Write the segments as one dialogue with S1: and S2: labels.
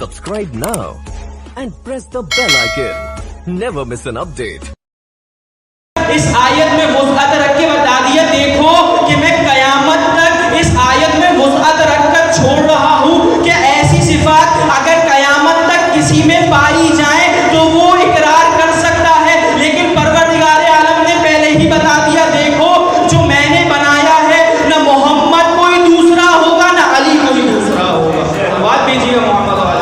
S1: Subscribe now and press the bell icon. Never miss an update.
S2: اس آیت میں وسعت رکھ کے بتا دیا دیکھو کہ میں قیامت تک اس آیت میں وسعت رکھ کر چھوڑ رہا ہوں کہ ایسی صفات اگر قیامت تک کسی میں پائی جائیں تو وہ اقرار کر سکتا ہے، لیکن پروردگار عالم نے پہلے ہی بتا دیا دیکھو جو میں نے بنایا ہے نہ محمد کوئی دوسرا ہوگا نہ علی کوئی دوسرا ہوگا. بات بھیجیے محمد والا.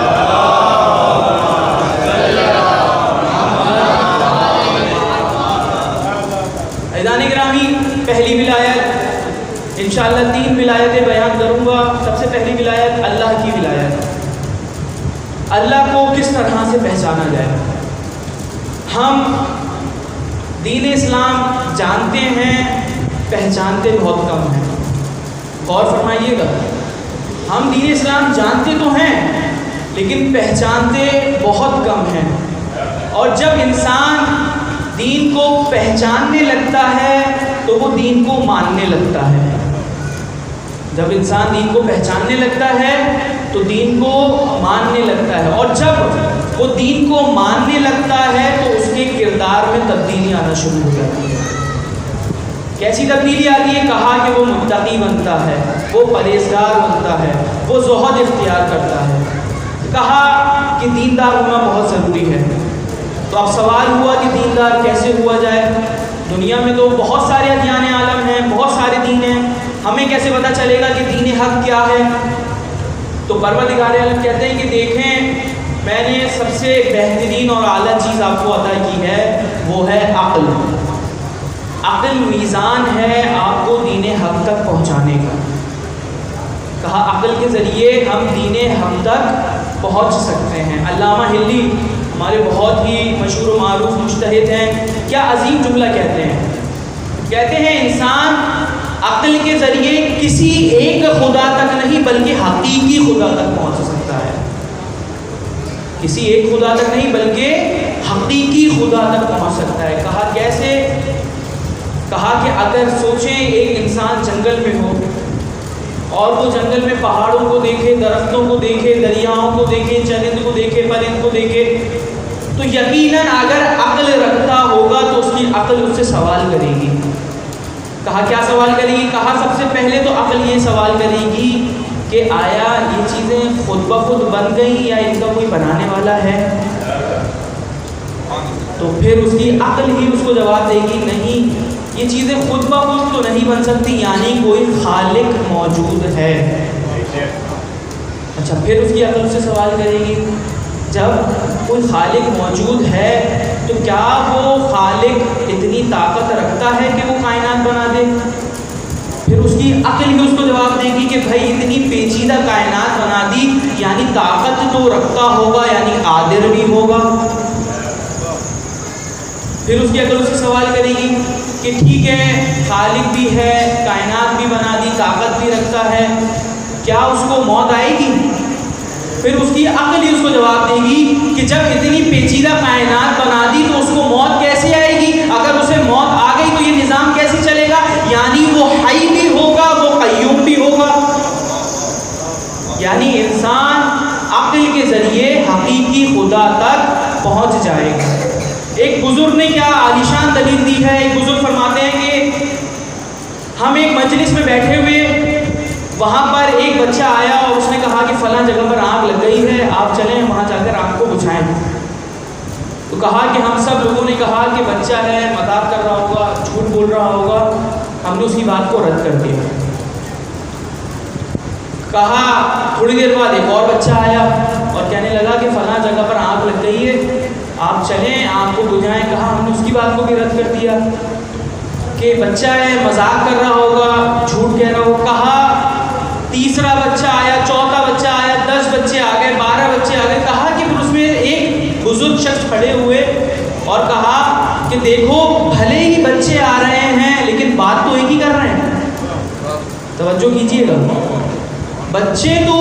S2: عزیزان گرامی، پہلی ولایت انشاءاللہ 3 ولایتیں بیان کروں گا. سب سے پہلی ولایت اللہ کی ولایت. اللہ کو کس طرح سے پہچانا جائے. ہم دین اسلام جانتے ہیں، پہچانتے بہت کم ہیں. غور فرمائیے گا، ہم دین اسلام جانتے تو ہیں لیکن پہچانتے بہت کم ہیں. اور جب انسان دین کو پہچاننے لگتا ہے تو وہ دین کو ماننے لگتا ہے. جب انسان دین کو پہچاننے لگتا ہے تو دین کو ماننے لگتا ہے، اور جب وہ دین کو ماننے لگتا ہے تو اس کے کردار میں تبدیلی آنا شروع ہو جاتی ہے. کیسی تبدیلی آتی ہے؟ کہا کہ وہ متقی بنتا ہے، وہ پرہیزگار بنتا ہے، وہ زہد اختیار کرتا ہے. کہا کہ دیندار ہونا بہت ضروری ہے. تو اب سوال ہوا کہ دیندار کیسے ہوا جائے. دنیا میں تو بہت سارے ادیان عالم ہیں، بہت سارے دین ہیں، ہمیں کیسے پتہ چلے گا کہ دین حق کیا ہے؟ تو پروردگار عالم کہتے ہیں کہ دیکھیں میں نے سب سے بہترین اور اعلیٰ چیز آپ کو عطا کی ہے، وہ ہے عقل. عقل میزان ہے آپ کو دین حق تک پہنچانے کا. کہا عقل کے ذریعے ہم دین حق تک پہنچ سکتے ہیں. علامہ ہلی ہمارے بہت ہی مشہور و معروف مجتہد ہیں، کیا عظیم جملہ کہتے ہیں. کہتے ہیں انسان عقل کے ذریعے کسی ایک خدا تک نہیں بلکہ حقیقی خدا تک پہنچ سکتا ہے. کسی ایک خدا تک نہیں بلکہ حقیقی خدا تک پہنچ سکتا ہے. کہا کیسے؟ کہا کہ اگر سوچیں ایک انسان جنگل میں ہو اور وہ جنگل میں پہاڑوں کو دیکھے، درختوں کو دیکھے، دریاؤں کو دیکھے، چرند کو دیکھے، پرند کو دیکھے، تو یقیناً اگر عقل رکھتا ہوگا تو اس کی عقل اس سے سوال کرے گی. کہا کیا سوال کرے گی؟ کہا سب سے پہلے تو عقل یہ سوال کرے گی کہ آیا یہ چیزیں خود بخود بن گئی یا ان کا کوئی بنانے والا ہے؟ تو پھر اس کی عقل ہی اس کو جواب دے گی نہیں، یہ چیزیں خود بخود تو نہیں بن سکتی، یعنی کوئی خالق موجود ہے. اچھا پھر اس کی عقل سے سوال کرے گی جب کوئی خالق موجود ہے تو کیا وہ خالق اتنی طاقت رکھتا ہے کہ وہ کائنات بنا دے؟ پھر اس کی عقل ہی اس کو جواب دے گی کہ بھائی اتنی پیچیدہ کائنات بنا دی یعنی طاقت تو رکھتا ہوگا، یعنی قادر بھی ہوگا. پھر اس کی عقل اس سے سوال کرے گی کہ ٹھیک ہے خالق بھی ہے، کائنات بھی بنا دی، طاقت بھی رکھتا ہے، کیا اس کو موت آئے گی؟ پھر اس کی عقل ہی اس کو جواب دے گی کہ جب اتنی پیچیدہ کائنات بنا دی تو اس کو موت کیسے آئے گی؟ اگر اسے موت آ گئی تو یہ نظام کیسے چلے گا؟ یعنی وہ حی بھی ہوگا، وہ قیوم بھی ہوگا. یعنی انسان عقل کے ذریعے حقیقی خدا تک پہنچ جائے گا. ایک بزرگ نے کیا عالیشان دلیل دی ہے. ایک بزرگ فرماتے ہیں کہ ہم ایک مجلس میں بیٹھے ہوئے، وہاں پر ایک بچہ آیا اور اس نے کہا کہ فلاں جگہ پر آگ لگ گئی ہے، آپ چلیں وہاں جا کر آگ کو بجھائیں. تو کہا کہ ہم سب لوگوں نے کہا کہ بچہ ہے، مذاق کر رہا ہوگا، جھوٹ بول رہا ہوگا. ہم نے اس کی بات کو رد کر دیا. کہا تھوڑی دیر بعد ایک اور بچہ آیا اور کہنے لگا کہ فلاں جگہ پر آگ لگ گئی ہے، آپ چلیں آگ کو بجھائیں. کہا ہم نے اس کی بات کو بھی رد کر دیا کہ بچہ ہے، مذاق کر رہا ہوگا، جھوٹ کہہ رہا ہوگا. کہا تیسرا بچہ آیا، چوتھا بچہ آیا، 10 بچے آ گئے، 12 بچے آ گئے. کہا کہ پھر اس میں ایک بزرگ شخص کھڑے ہوئے اور کہا کہ دیکھو بھلے ہی بچے آ رہے ہیں لیکن بات تو ایک ہی کر رہے ہیں. توجہ کیجیے گا، بچے تو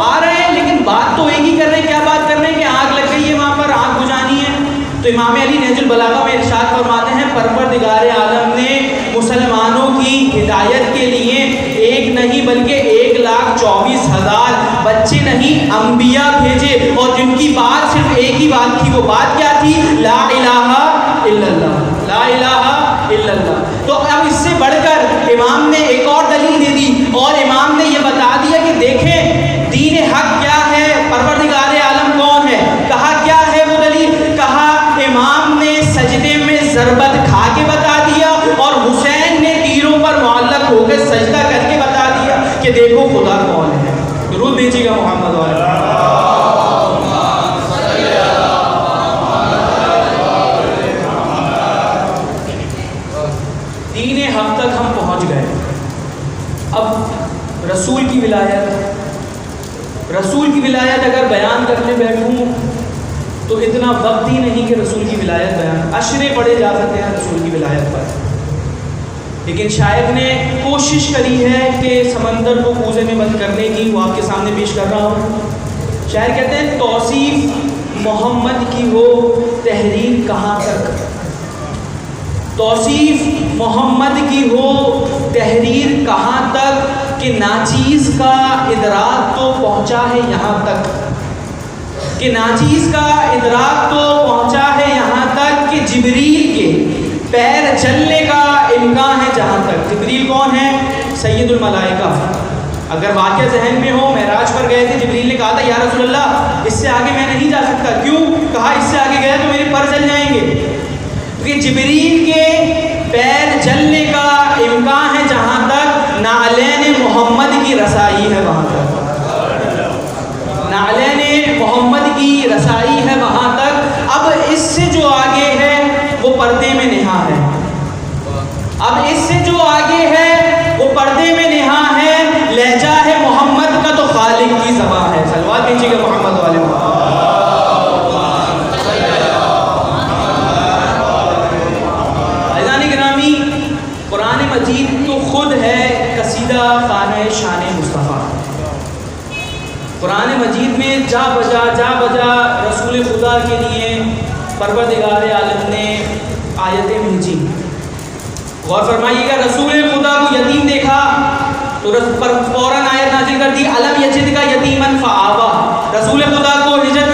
S2: آ رہے ہیں لیکن بات تو ایک ہی کر رہے ہیں. کیا بات کر رہے ہیں؟ کہ آگ لگ گئی ہے، وہاں پر آگ بجھانی ہے. تو امام علی نہج البلاغہ میں ارشاد فرماتے ہیں پروردگار عالم نے مسلمانوں کی ہدایت کے لیے ایک نہیں نہیں بلکہ 1,24,000 بچے نہیں انبیاء بھیجے، اور جن کی بات صرف ایک ہی بات تھی. وہ بات کیا تھی؟ لا الہ الا اللہ، لا الہ الا اللہ. تو اب اس سے بڑھ کر امام نے ایک اور دلیل دے دی، اور امام نے یہ بتا دیا کہ دیکھیں دین حق کیا ہے، پروردگار عالم کون ہے. کہا کیا ہے وہ دلیل؟ کہا امام نے سجدے میں ضربت کھا کے بتا دیا، اور حسین نے تیروں پر معلق ہو کے سجدہ کر کے بتا دیا کہ دیکھو خدا کون ہے. درود بھیجیے گا محمد والے. دین حق تک ہم پہنچ گئے. اب رسول کی ولایت اگر بیان کرنے بیٹھوں تو اتنا وقت ہی نہیں کہ رسول کی ولایت بیان، اشرے پڑھے جا سکتے ہیں رسول کی ولایت پر. لیکن شاعر نے کوشش کری ہے کہ سمندر کو کوزے میں بند کرنے کی، وہ آپ کے سامنے پیش کر رہا ہوں. شاعر کہتے ہیں توصیف محمد کی ہو تحریر کہاں تک، توصیف محمد کی ہو تحریر کہاں تک، کہ ناچیز کا ادراک تو پہنچا ہے یہاں تک، کہ ناچیز کا ادراک تو پہنچا ہے یہاں تک، کہ جبریل کے پیر چلنے کا امکان ہے جہاں تک. جبریل کون ہے؟ سید الملائکہ. اگر واقعہ ذہن میں ہو، معراج پر گئے تھے، جبریل نے کہا تھا یا رسول اللہ اس سے آگے میں نہیں جا سکتا. کیوں؟ کہا اس سے آگے گیا تو میرے پر جل جائیں گے. کہ جبریل کے پیر جلنے کا امکان ہے جہاں تک نعلین محمد کی رسائی ہے وہاں تک، نعلین محمد کی رسائی ہے وہاں تک. اب اس سے جو آگے ہے وہ پردے میں نہا ہے، اب اس سے جو آگے ہے وہ پردے میں نہا ہے. لہجہ ہے محمد کا تو خالق کی زبان ہے. صلوات دیجیے گا محمد والے. قرآن مجید تو خود ہے قصیدہ خانہ شان مصطفیٰ. قرآن مجید میں جا بجا رسول خدا کے لیے پروردگار عالم نے آیتیں بھیجی. غور فرمائیے گا، رسول خدا کو یتیم دیکھا تو فوراً آیت نازل کر دی الم یجد کا یتیمن فآوا. رسول خدا کو ہجرت